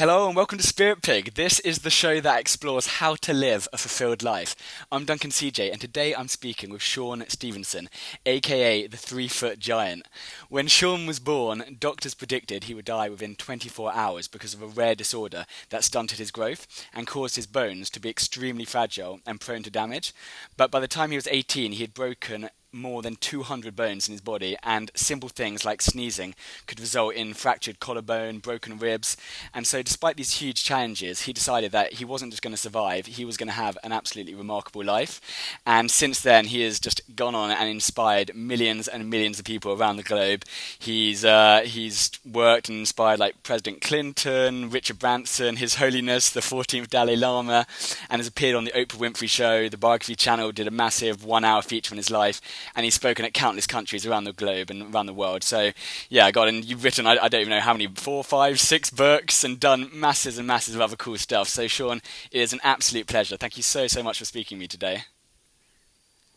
Hello and welcome to Spirit Pig. This is the show that explores how to live a fulfilled life. I'm Duncan CJ, and today I'm speaking with Sean Stephenson, aka the 3-foot giant. When Sean was born, doctors predicted he would die within 24 hours because of a rare disorder that stunted his growth and caused his bones to be extremely fragile and prone to damage. But by the time he was 18, he had broken more than 200 bones in his body, and simple things like sneezing could result in fractured collarbone, broken ribs. And so despite these huge challenges, he decided that he wasn't just going to survive, he was going to have an absolutely remarkable life. And since then, he has just gone on and inspired millions and millions of people around the globe. He's worked and inspired like President Clinton, Richard Branson, His Holiness, the 14th Dalai Lama, and has appeared on the Oprah Winfrey Show. The Biography Channel did a massive 1 hour feature on his life, and he's spoken at countless countries around the globe and around the world. So, yeah, God, and you've written, I don't even know how many, 4, 5, 6 books, and done masses and masses of other cool stuff. So, Sean, it is an absolute pleasure. Thank you so much for speaking to me today.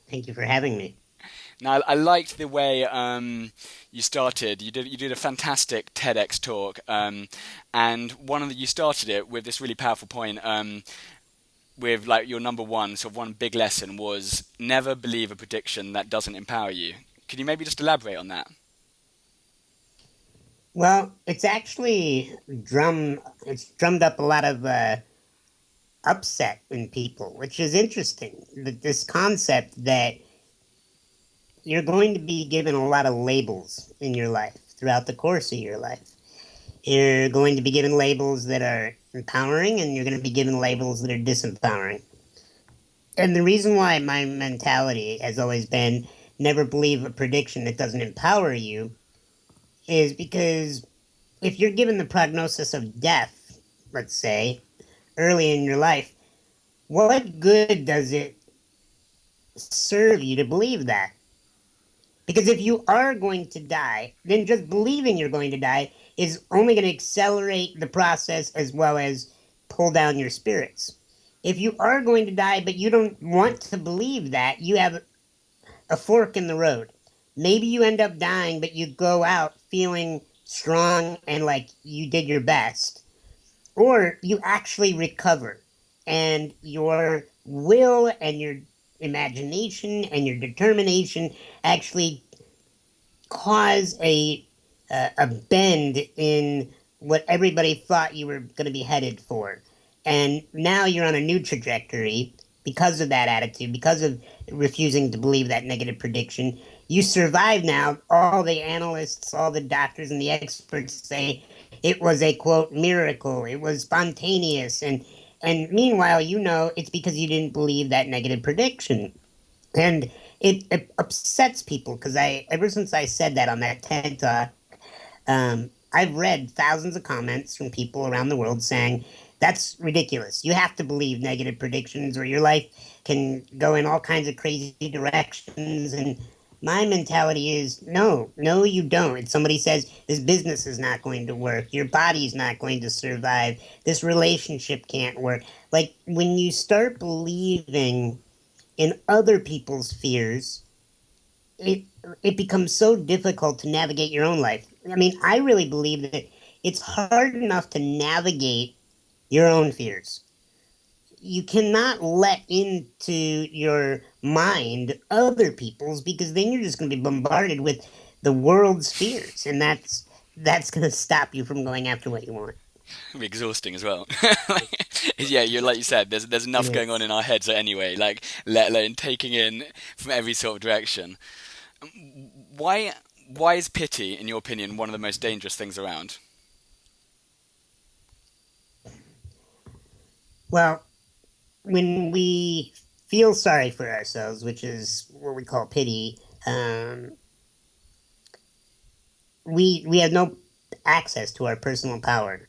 Thank you for having me. Now, I liked the way you started. You did a fantastic TEDx talk, and you started it with this really powerful point. With like your number one, sort of one big lesson was never believe a prediction that doesn't empower you. Could you maybe just elaborate on that? Well, it's actually drummed up a lot of upset in people, which is interesting. This concept that you're going to be given a lot of labels in your life throughout the course of your life. You're going to be given labels that are empowering, and you're going to be given labels that are disempowering. And the reason why my mentality has always been never believe a prediction that doesn't empower you is because if you're given the prognosis of death, let's say, early in your life, what good does it serve you to believe that? Because if you are going to die, then just believing you're going to die is only going to accelerate the process as well as pull down your spirits. If you are going to die, but you don't want to believe that, you have a fork in the road. Maybe you end up dying, but you go out feeling strong and like you did your best. Or you actually recover, and your will and your imagination and your determination actually cause a bend in what everybody thought you were going to be headed for. And now you're on a new trajectory because of that attitude, because of refusing to believe that negative prediction. You survive now. All the analysts, all the doctors, and the experts say it was a, quote, miracle. It was spontaneous. And meanwhile, it's because you didn't believe that negative prediction. And it upsets people because ever since I said that on that TED Talk, I've read thousands of comments from people around the world saying, that's ridiculous. You have to believe negative predictions or your life can go in all kinds of crazy directions. And my mentality is, no, you don't. If somebody says this business is not going to work, your body's not going to survive, this relationship can't work. Like when you start believing in other people's fears, it becomes so difficult to navigate your own life. I mean, I really believe that it's hard enough to navigate your own fears. You cannot let into your mind other people's, because then you're just going to be bombarded with the world's fears, and that's going to stop you from going after what you want. Exhausting as well. Yeah, you're like you said. There's It enough going on is. in our heads anyway. Like let alone taking in from every sort of direction. Why why is pity, in your opinion, one of the most dangerous things around? Well, when we feel sorry for ourselves, which is what we call pity, we have no access to our personal power.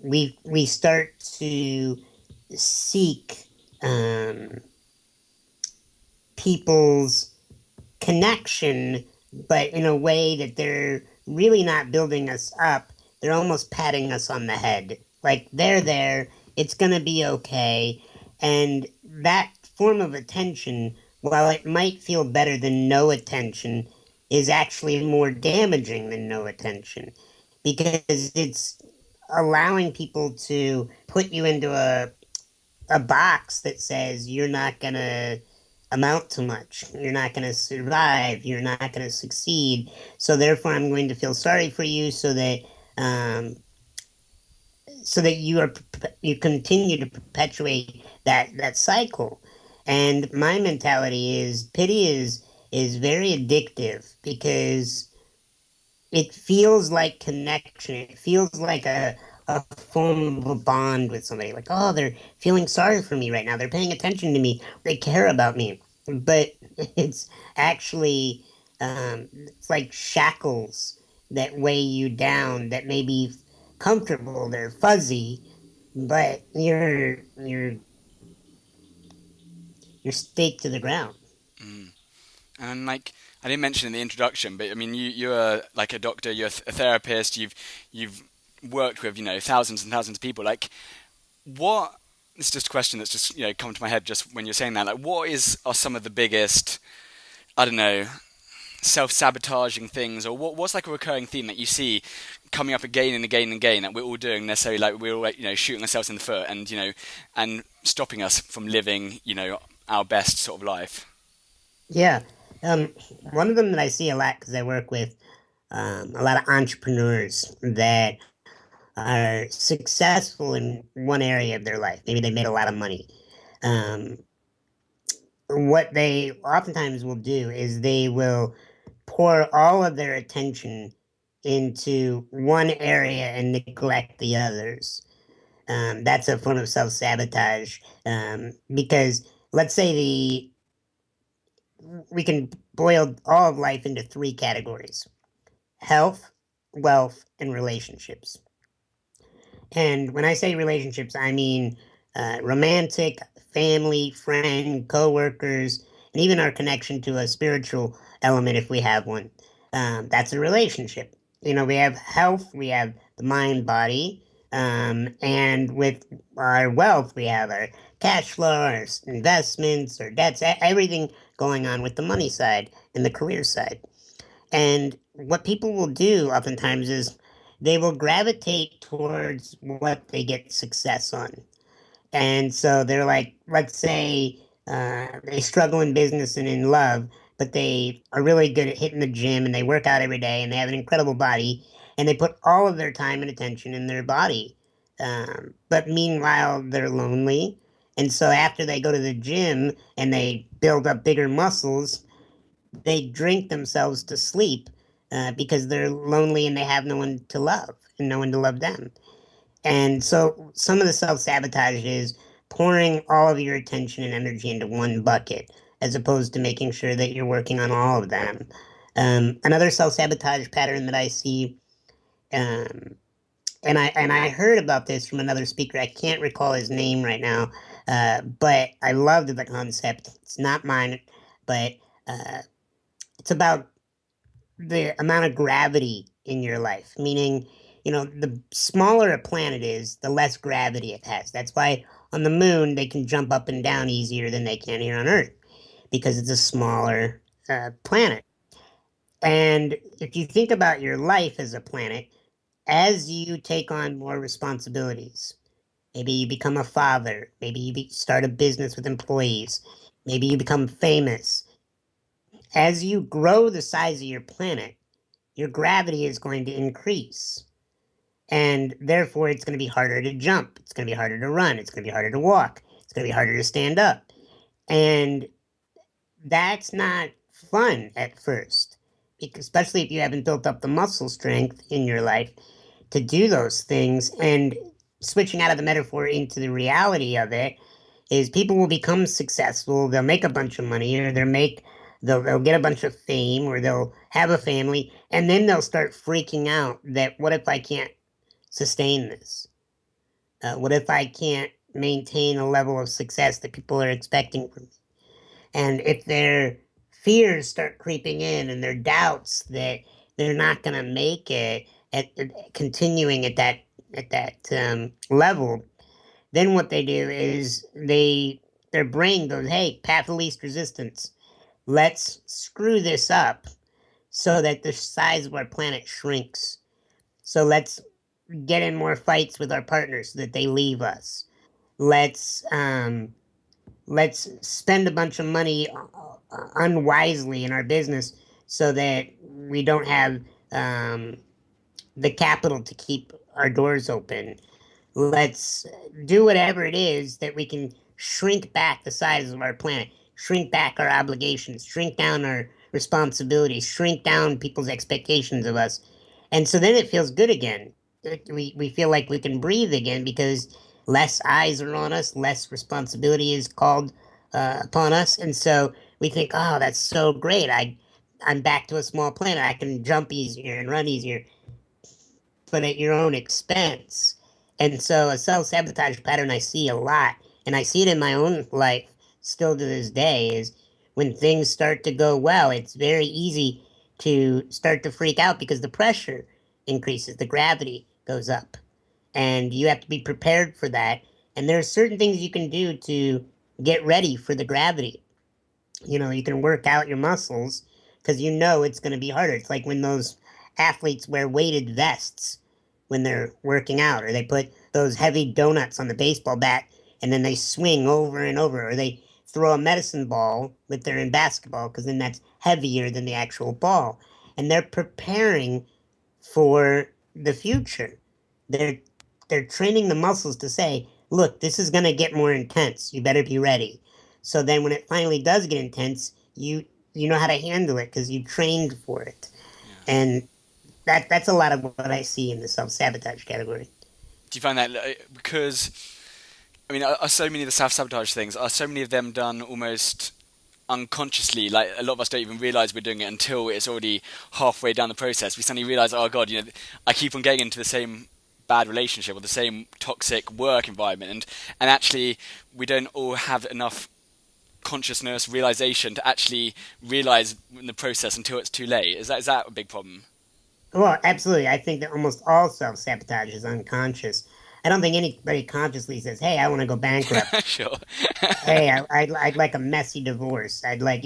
We start to seek um, people's connection, but in a way that they're really not building us up. They're almost patting us on the head. Like, they're there, it's going to be okay. And that form of attention, while it might feel better than no attention, is actually more damaging than no attention because it's allowing people to put you into a box that says you're not going to amount to much. You're not going to survive. You're not going to succeed. So therefore, I'm going to feel sorry for you um, so that you continue to perpetuate that cycle. And my mentality is pity is very addictive because it feels like connection. It feels like a form of a bond with somebody. Like, oh, they're feeling sorry for me right now. They're paying attention to me. They care about me. But it's actually it's like shackles that weigh you down that may be comfortable. They're fuzzy, but you're staked to the ground. Mm. And like I didn't mention in the introduction, but I mean, you're like a doctor, you're a therapist, you've worked with thousands and thousands of people. Like, what? It's just a question that's just come to my head just when you're saying that. Like, what are some of the biggest, I don't know, self-sabotaging things, or what's like a recurring theme that you see coming up again and again and again that we're all doing necessarily, like we're all like, shooting ourselves in the foot and and stopping us from living our best sort of life. Yeah. Um, One of them that I see a lot because I work with a lot of entrepreneurs that are successful in one area of their life. Maybe they made a lot of money. Um, what they oftentimes will do is they will pour all of their attention into one area and neglect the others. That's a form of self sabotage because let's say we can boil all of life into three categories: health, wealth, and relationships. And when I say relationships, I mean romantic, family, friend, coworkers, and even our connection to a spiritual element if we have one. That's a relationship. We have health, we have the mind, body, and with our wealth, we have our cash flow, our investments, our debts, everything going on with the money side and the career side. And what people will do oftentimes is they will gravitate towards what they get success on. And so they're like, let's say they struggle in business and in love, but they are really good at hitting the gym and they work out every day and they have an incredible body and they put all of their time and attention in their body. But meanwhile, they're lonely. And so after they go to the gym and they build up bigger muscles, they drink themselves to sleep because they're lonely and they have no one to love and no one to love them. And so some of the self sabotage is pouring all of your attention and energy into one bucket as opposed to making sure that you're working on all of them. Another self sabotage pattern that I see, um, and I heard about this from another speaker. I can't recall his name right now, but I loved the concept. It's not mine, but uh, it's about the amount of gravity in your life, meaning, the smaller a planet is, the less gravity it has. That's why on the moon they can jump up and down easier than they can here on Earth because it's a smaller planet. And if you think about your life as a planet, as you take on more responsibilities, maybe you become a father, maybe start a business with employees, maybe you become famous. As you grow the size of your planet, your gravity is going to increase. And therefore, it's going to be harder to jump. It's going to be harder to run. It's going to be harder to walk. It's going to be harder to stand up. And that's not fun at first, especially if you haven't built up the muscle strength in your life to do those things. And switching out of the metaphor into the reality of it is people will become successful. They'll make a bunch of money, or they'll get a bunch of fame, or they'll have a family, and then they'll start freaking out that what if I can't sustain this? What if I can't maintain a level of success that people are expecting from me? And if their fears start creeping in and their doubts that they're not going to make it at continuing at that level, then what they do is their brain goes, "Hey, path of least resistance. Let's screw this up so that the size of our planet shrinks. So let's get in more fights with our partners so that they leave us. Let's let's spend a bunch of money unwisely in our business so that we don't have um, the capital to keep our doors open. Let's do whatever it is that we can shrink back the size of our planet, shrink back our obligations, shrink down our responsibilities, shrink down people's expectations of us. And so then it feels good again. We feel like we can breathe again because less eyes are on us, less responsibility is called upon us. And so we think, oh, that's so great. I'm back to a small planet. I can jump easier and run easier, but at your own expense. And so a self-sabotage pattern I see a lot, and I see it in my own life still to this day, is when things start to go well, it's very easy to start to freak out because the pressure increases, the gravity goes up, and you have to be prepared for that. And there are certain things you can do to get ready for the gravity. You can work out your muscles because you know it's going to be harder. It's like when those athletes wear weighted vests when they're working out, or they put those heavy donuts on the baseball bat and then they swing over and over, or they throw a medicine ball with their in basketball because then that's heavier than the actual ball. And they're preparing for the future. They're they're training the muscles to say, look, this is going to get more intense. You better be ready. So then when it finally does get intense, you know how to handle it because you trained for it. Yeah. And that's a lot of what I see in the self-sabotage category. Do you find that because I mean, are so many of the self-sabotage things, are so many of them done almost unconsciously? Like, a lot of us don't even realize we're doing it until it's already halfway down the process. We suddenly realize, oh god, I keep on getting into the same bad relationship or the same toxic work environment, and actually we don't all have enough consciousness, realization to actually realize in the process until it's too late. Is that a big problem? Well, absolutely. I think that almost all self-sabotage is unconscious. I don't think anybody consciously says, "Hey, I want to go bankrupt. Sure. Hey, I'd like a messy divorce. I'd like,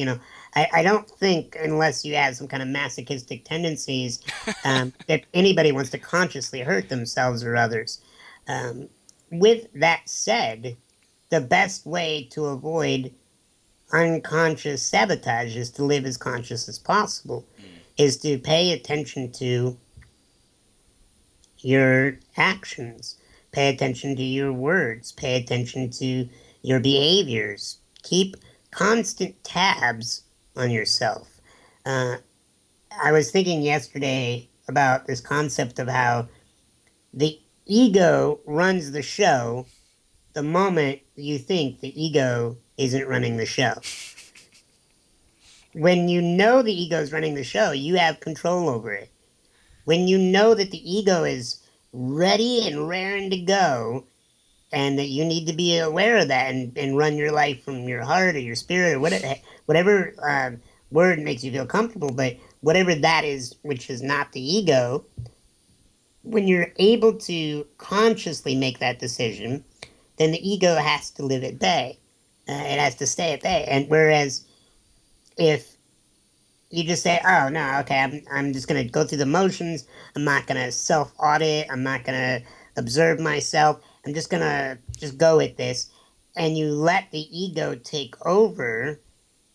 I don't think unless you have some kind of masochistic tendencies, that anybody wants to consciously hurt themselves or others. Um, with that said, the best way to avoid unconscious sabotage is to live as conscious as possible, Mm. is to pay attention to your actions, pay attention to your words, pay attention to your behaviors. Keep constant tabs on yourself. Uh, I was thinking yesterday about this concept of how the ego runs the show the moment you think the ego isn't running the show. When you know the ego is running the show, you have control over it. When you know that the ego is ready and raring to go, and that you need to be aware of that and run your life from your heart or your spirit or whatever word makes you feel comfortable, but whatever that is, which is not the ego, when you're able to consciously make that decision, then the ego has to live at bay. It has to stay at bay. And whereas if you just say, "Oh no, okay, I'm just gonna go through the motions. I'm not gonna self audit. I'm not gonna observe myself. I'm just gonna just go with this," and you let the ego take over,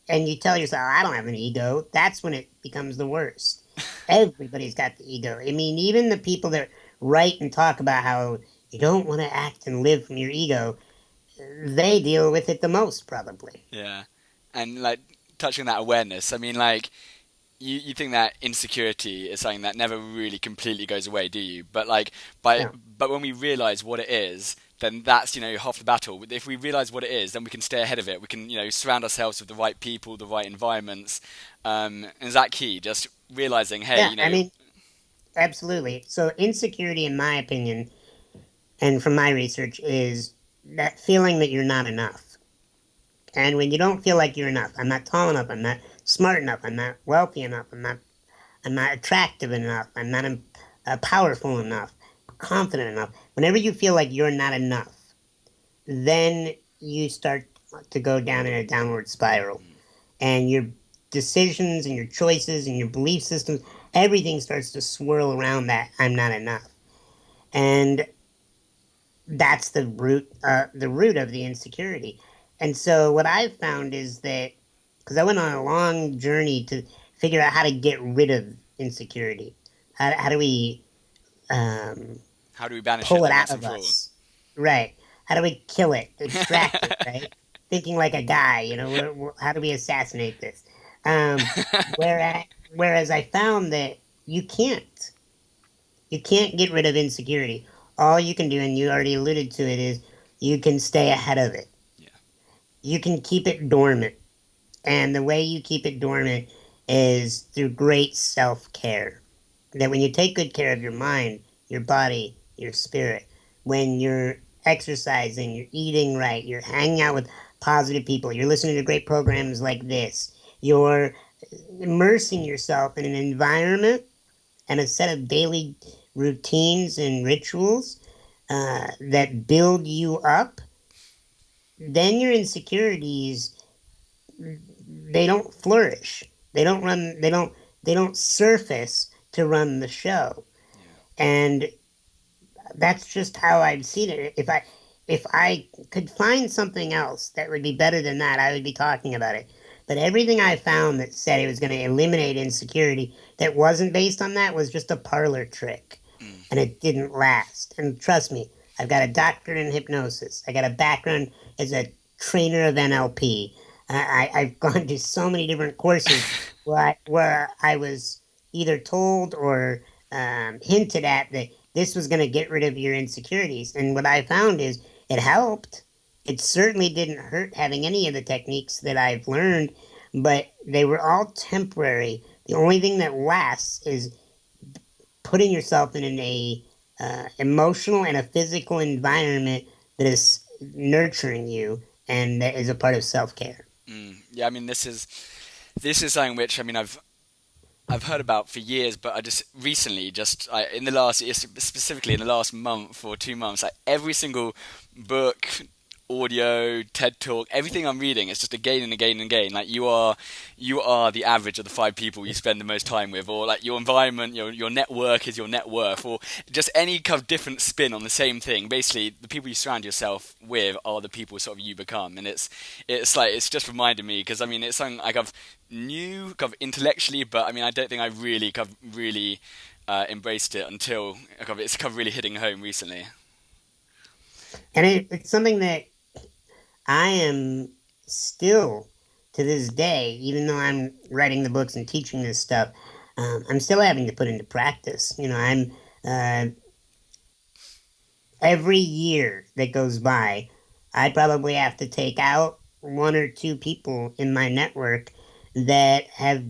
and you tell yourself, "I don't have an ego." That's when it becomes the worst. Everybody's got the ego. I mean, even the people that write and talk about how you don't want to act and live from your ego, they deal with it the most, probably. Yeah. And like, touching on that awareness, I mean, like, you think that insecurity is something that never really completely goes away, do you? But like, Yeah. but when we realize what it is, then that's, half the battle. If we realize what it is, then we can stay ahead of it. We can, surround ourselves with the right people, the right environments. And is that key? Just realizing, hey, Yeah, I mean, absolutely. So, insecurity, in my opinion, and from my research, is that feeling that you're not enough. And when you don't feel like you're enough, I'm not tall enough, I'm not smart enough, I'm not wealthy enough, I'm not attractive enough, I'm not powerful enough, confident enough. Whenever you feel like you're not enough, then you start to go down in a downward spiral. And your decisions and your choices and your belief systems, everything starts to swirl around that I'm not enough. And that's the root of the insecurity. And so what I've found is that, because I went on a long journey to figure out how to get rid of insecurity. How do we um, How do we banish it pull it like out once and of for all? us? Right. How do we kill it, extract it, right? Thinking like a guy, how do we assassinate this? Um, whereas I found that you can't. You can't get rid of insecurity. All you can do, and you already alluded to it, is you can stay ahead of it. Yeah. You can keep it dormant. And the way you keep it dormant is through great self care. That when you take good care of your mind, your body, your spirit, when you're exercising, you're eating right, you're hanging out with positive people, you're listening to great programs like this, you're immersing yourself in an environment and a set of daily routines and rituals that build you up, then your insecurities, they don't flourish. They don't run. They don't surface to run the show. Yeah. And that's just how I've seen it. If I could find something else that would be better than that, I would be talking about it. But everything I found that said it was going to eliminate insecurity that wasn't based on that was just a parlor trick. Mm. And it didn't last. And trust me, I've got a doctorate in hypnosis. I got a background as a trainer of NLP. I've gone to so many different courses where I was either told or hinted at that this was going to get rid of your insecurities. And what I found is it helped. It certainly didn't hurt having any of the techniques that I've learned, but they were all temporary. The only thing that lasts is putting yourself in an emotional and a physical environment that is nurturing you and that is a part of self care. Yeah, I mean, this is something which, I mean, I've heard about for years, but I just recently, in the last, specifically in the last month or 2 months, like every single book, audio, TED talk, everything I'm reading is just again and again and again. Like you are the average of the 5 people you spend the most time with, or like your environment, your network is your net worth, or just any kind of different spin on the same thing. Basically, the people you surround yourself with are the people sort of you become, and it's like it's just reminded me because I mean it's something like I've knew kind of intellectually, but I mean I don't think I really kind of really embraced it until kind of, it's kind of really hitting home recently. And it's something that I am still to this day, even though I'm writing the books and teaching this stuff, I'm still having to put into practice. I'm uh, every year that goes by, I probably have to take out one or two people in my network that have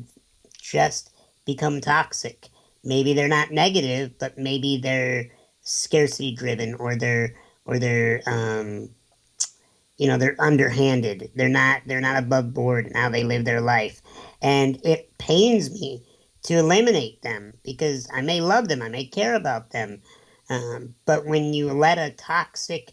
just become toxic. Maybe they're not negative, but maybe they're scarcity driven or they're underhanded. They're not above board in how they live their life. And it pains me to eliminate them because I may love them, I may care about them. But when you let a toxic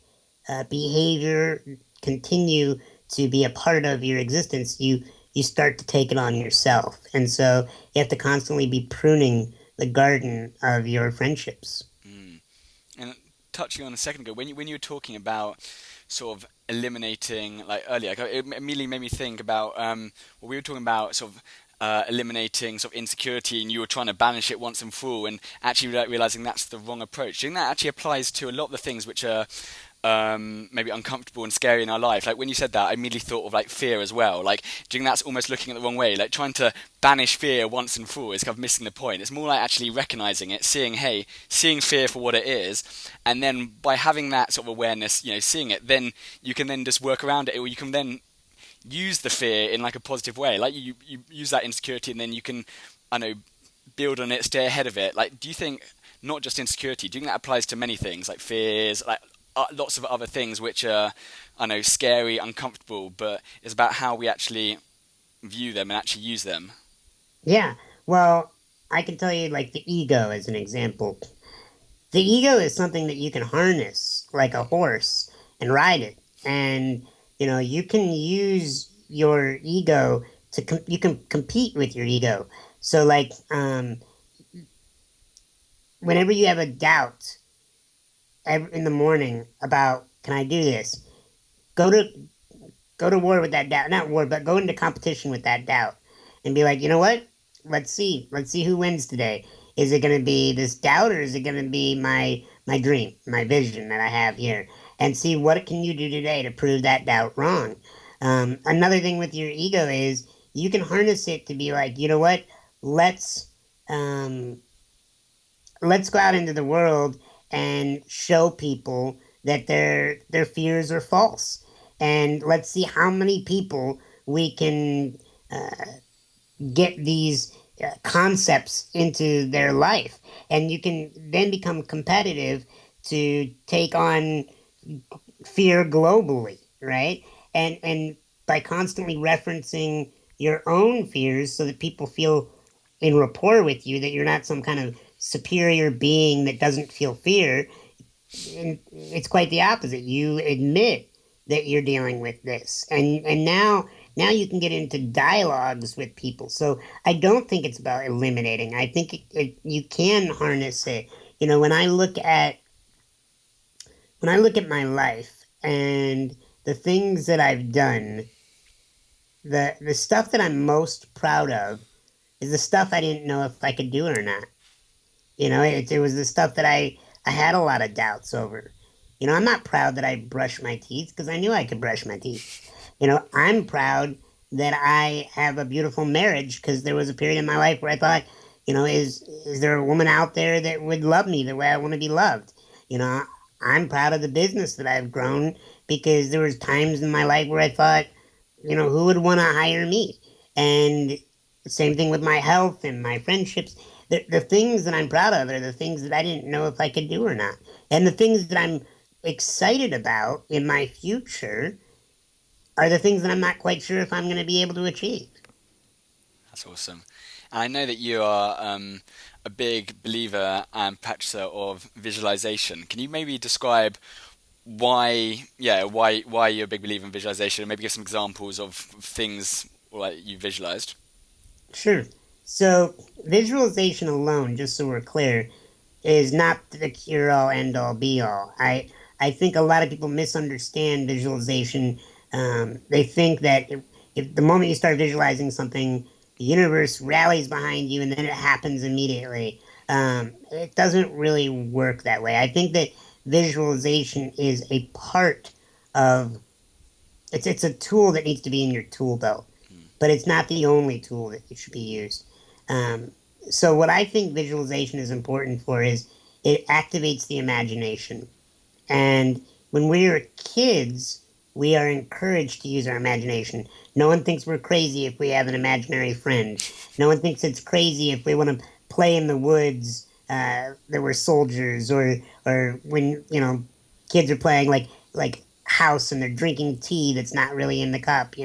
behavior continue to be a part of your existence, you start to take it on yourself. And so you have to constantly be pruning the garden of your friendships. Mm. And touching on a second ago, when you were talking about sort of eliminating, like earlier, like, it immediately made me think about what we were talking about, sort of eliminating sort of insecurity, and you were trying to banish it once and for all, and actually realizing that's the wrong approach. Do you think that actually applies to a lot of the things which are maybe uncomfortable and scary in our life? Like when you said that, I immediately thought of like fear as well. Like, do you think that's almost looking at the wrong way? Like trying to banish fear once and for all is kind of missing the point. It's more like actually recognizing it, seeing fear for what it is, and then by having that sort of awareness, seeing it, then you can then just work around it, or you can then use the fear in like a positive way. Like you use that insecurity, and then you can, I know, build on it, stay ahead of it. Like, do you think not just insecurity? Do you think that applies to many things, like fears, like lots of other things which are, I know, scary, uncomfortable, but it's about how we actually view them and actually use them. Yeah. Well, I can tell you, like, the ego as an example. The ego is something that you can harness like a horse and ride it. And, you can use your ego you can compete with your ego. So, like, whenever you have a doubt, in the morning about, can I do this? Go to go to war with that doubt. Not war, but go into competition with that doubt and be like, you know what? Let's see. Let's see who wins today. Is it going to be this doubt, or is it going to be my dream, my vision that I have here? And see, what can you do today to prove that doubt wrong? Another thing with your ego is you can harness it to be like, you know what? Let's um, let's go out into the world and show people that their fears are false, and let's see how many people we can uh, get these concepts into their life, and you can then become competitive to take on fear globally, right? And by constantly referencing your own fears so that people feel in rapport with you, that you're not some kind of superior being that doesn't feel fear. And it's quite the opposite. You admit that you're dealing with this, and now you can get into dialogues with people. So I don't think it's about eliminating. I think you can harness it. You know, when I look at my life and the things that I've done, the stuff that I'm most proud of is the stuff I didn't know if I could do it or not. You know, it was the stuff that I had a lot of doubts over. You know, I'm not proud that I brushed my teeth because I knew I could brush my teeth. You know, I'm proud that I have a beautiful marriage because there was a period in my life where I thought, you know, is there a woman out there that would love me the way I want to be loved? You know, I'm proud of the business that I've grown because there was times in my life where I thought, you know, who would want to hire me? And same thing with my health and my friendships. The things that I'm proud of are the things that I didn't know if I could do or not. And the things that I'm excited about in my future are the things that I'm not quite sure if I'm going to be able to achieve. That's awesome. And I know that you are a big believer and practicer of visualization. Can you maybe describe why you're a big believer in visualization, and maybe give some examples of things like you visualized? Sure. So, visualization alone, just so we're clear, is not the cure all, end all, be all. I think a lot of people misunderstand visualization. They think that if the moment you start visualizing something, the universe rallies behind you and then it happens immediately. It doesn't really work that way. I think that visualization is a part of it's a tool that needs to be in your tool belt, but it's not the only tool that should be used. Um, so what I think visualization is important for is it activates the imagination. And when we're kids, we are encouraged to use our imagination. No one thinks we're crazy if we have an imaginary friend. No one thinks it's crazy if we want to play in the woods that we're soldiers, or when kids are playing like house and they're drinking tea that's not really in the cup.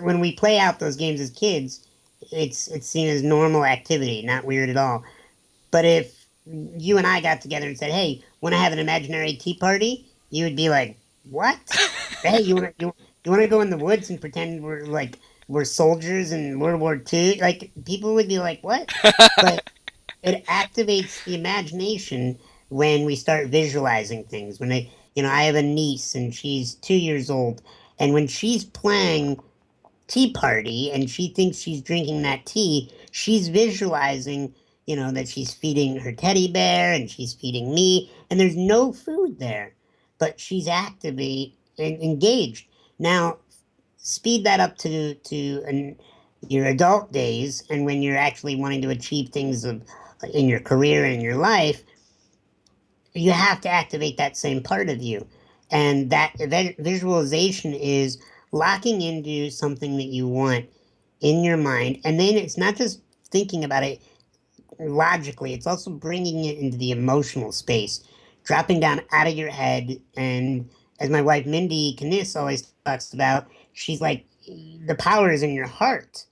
When we play out those games as kids, it's seen as normal activity, not weird at all. But if you and I got together and said, "Hey, want to have an imaginary tea party?" You would be like, "What? Hey, you want to go in the woods and pretend we're soldiers in World War II?" Like people would be like, "What?" But it activates the imagination when we start visualizing things. I have a niece and she's 2 years old, and when she's playing tea party and she thinks she's drinking that tea, she's visualizing, that she's feeding her teddy bear and she's feeding me, and there's no food there, but she's actively engaged. Now, speed that up to your adult days, and when you're actually wanting to achieve things in your career and in your life, you have to activate that same part of you. And that visualization is locking into something that you want in your mind. And then it's not just thinking about it logically, it's also bringing it into the emotional space, dropping down out of your head. And as my wife, Mindy Kniss, always talks about, she's like, the power is in your heart.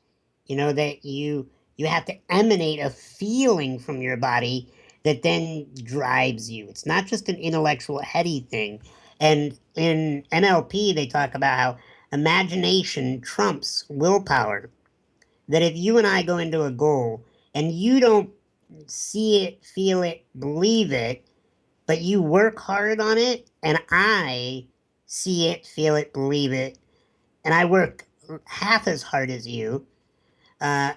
That you have to emanate a feeling from your body that then drives you. It's not just an intellectual heady thing. And in NLP they talk about how imagination trumps willpower. That if you and I go into a goal and you don't see it, feel it, believe it, but you work hard on it, and I see it, feel it, believe it, and I work half as hard as you, uh,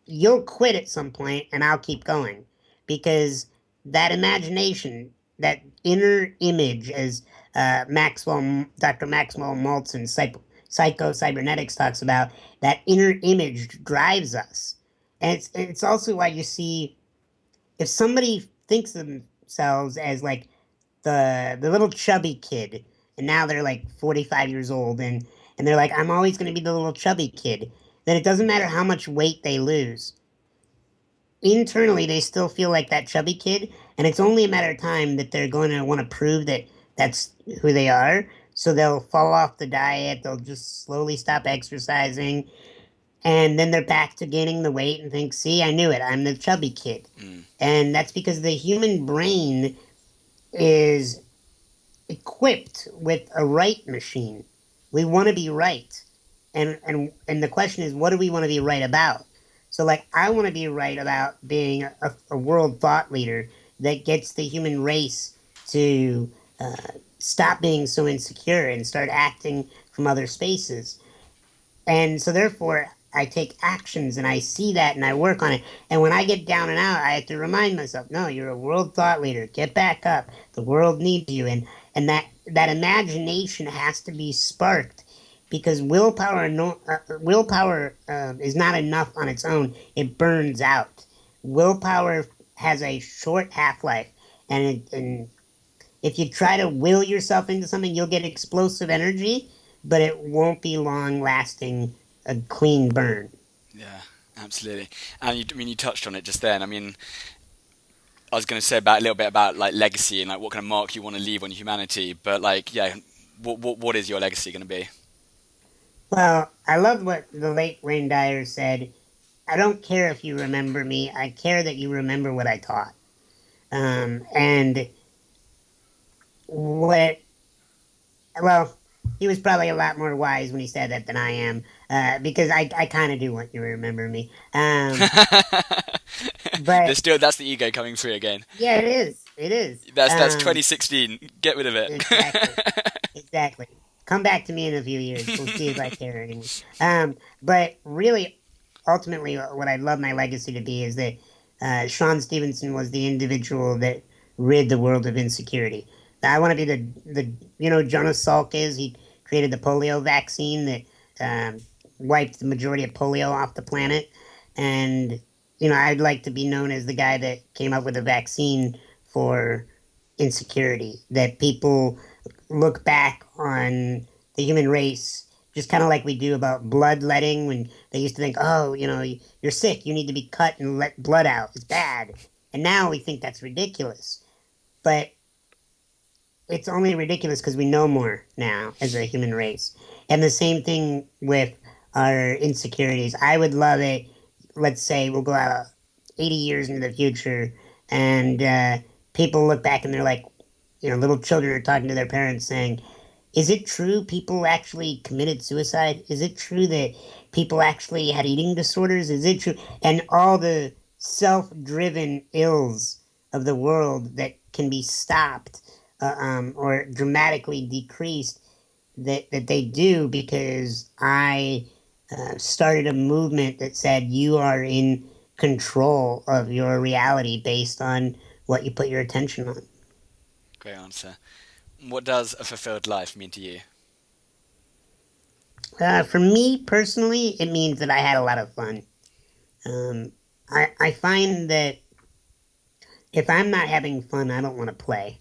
you'll quit at some point and I'll keep going because that imagination, that inner image, as Dr. Maxwell Maltz Psycho Cybernetics talks about, that inner image drives us. And it's also why you see if somebody thinks of themselves as like the little chubby kid, and now they're like 45 years old, and they're like, I'm always going to be the little chubby kid, then it doesn't matter how much weight they lose. Internally, they still feel like that chubby kid, and it's only a matter of time that they're going to want to prove that that's who they are. So they'll fall off the diet, they'll just slowly stop exercising, and then they're back to gaining the weight and think, see, I knew it, I'm the chubby kid. Mm. And that's because the human brain is equipped with a right machine. We want to be right. And the question is, what do we want to be right about? So like I want to be right about being a world thought leader that gets the human race to stop being so insecure and start acting from other spaces. And so therefore I take actions and I see that and I work on it. And when I get down and out, I have to remind myself, no, you're a world thought leader. Get back up. The world needs you. And that imagination has to be sparked because willpower is not enough on its own. It burns out. Willpower has a short half-life. And if you try to will yourself into something, you'll get explosive energy, but it won't be long lasting, a clean burn. Yeah, absolutely. And I mean, you touched on it just then. I mean, I was going to say about a little bit about like legacy and like what kind of mark you want to leave on humanity. But like, yeah, what is your legacy going to be? Well, I love what the late Wayne Dyer said. I don't care if you remember me. I care that you remember what I taught. And what well, he was probably a lot more wise when he said that than I am, because I kind of do want you to remember me. But That's the ego coming through again. yeah, it is. It is. That's 2016. Get rid of it. Exactly. Exactly. Come back to me in a few years. We'll see if I care anymore. But really, ultimately, what I'd love my legacy to be is that Sean Stephenson was the individual that rid the world of insecurity. I want to be the Jonas Salk is. He created the polio vaccine that wiped the majority of polio off the planet, and I'd like to be known as the guy that came up with a vaccine for insecurity. That people look back on the human race just kind of like we do about bloodletting when they used to think, oh, you're sick, you need to be cut and let blood out. It's bad. And now we think that's ridiculous. But it's only ridiculous because we know more now as a human race. And the same thing with our insecurities. I would love it. Let's say we'll go out 80 years into the future and people look back and they're like, little children are talking to their parents saying, is it true people actually committed suicide? Is it true that people actually had eating disorders? Is it true? And all the self driven ills of the world that can be stopped or dramatically decreased that they do because I started a movement that said you are in control of your reality based on what you put your attention on. Great answer. What does a fulfilled life mean to you? For me personally, it means that I had a lot of fun. I find that if I'm not having fun, I don't want to play.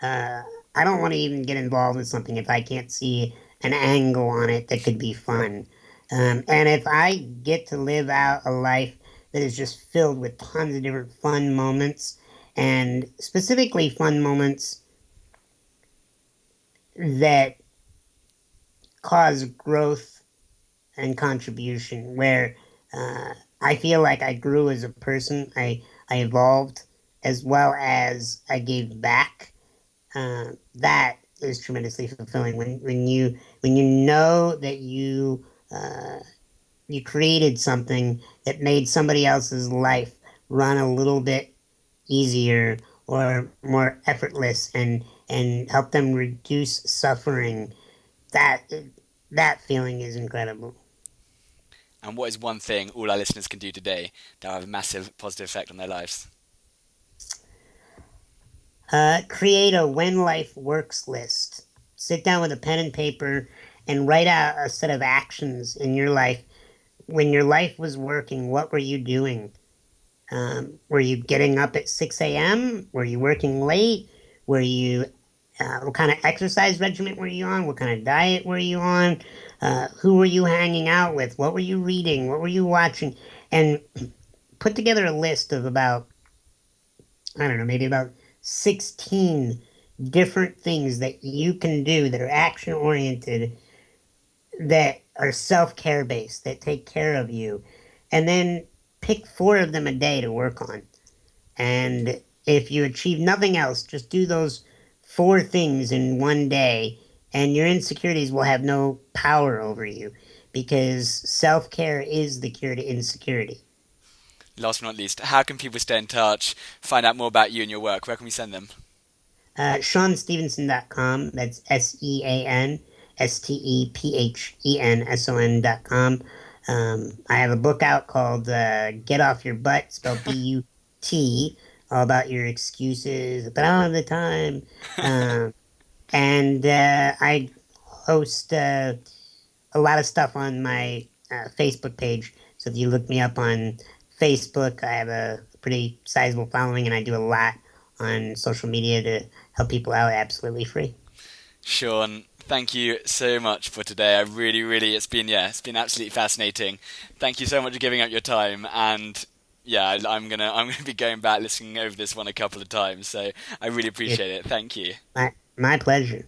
Uh, I don't want to even get involved with something if I can't see an angle on it that could be fun. And if I get to live out a life that is just filled with tons of different fun moments, and specifically fun moments that cause growth and contribution, where I feel like I grew as a person, I evolved as well as I gave back. That is tremendously fulfilling when you know that you created something that made somebody else's life run a little bit easier or more effortless, and help them reduce suffering. That that feeling is incredible. And what is one thing all our listeners can do today that will have a massive positive effect on their lives? Create a when life works list. Sit down with a pen and paper and write out a set of actions in your life. When your life was working, what were you doing? Were you getting up at 6 a.m.? Were you working late? Were you, what kind of exercise regimen were you on? What kind of diet were you on? Who were you hanging out with? What were you reading? What were you watching? And put together a list of about, I don't know, maybe about 16 different things that you can do that are action oriented, that are self care based, that take care of you. And then pick four of them a day to work on. And if you achieve nothing else, just do those four things in one day, and your insecurities will have no power over you because self care is the cure to insecurity. Last but not least, how can people stay in touch, find out more about you and your work? Where can we send them? SeanStephenson.com. That's SeanStephenson.com. I have a book out called Get Off Your Butt, spelled BUT, all about your excuses, but I don't have the time. Um, and I host a lot of stuff on my Facebook page. So if you look me up on Facebook, I have a pretty sizable following, and I do a lot on social media to help people out absolutely free. Sean, thank you so much for today. I really, really, it's been absolutely fascinating. Thank you so much for giving up your time, and yeah, I'm gonna be going back listening over this one a couple of times. So I really It's appreciate it. Thank you. my pleasure.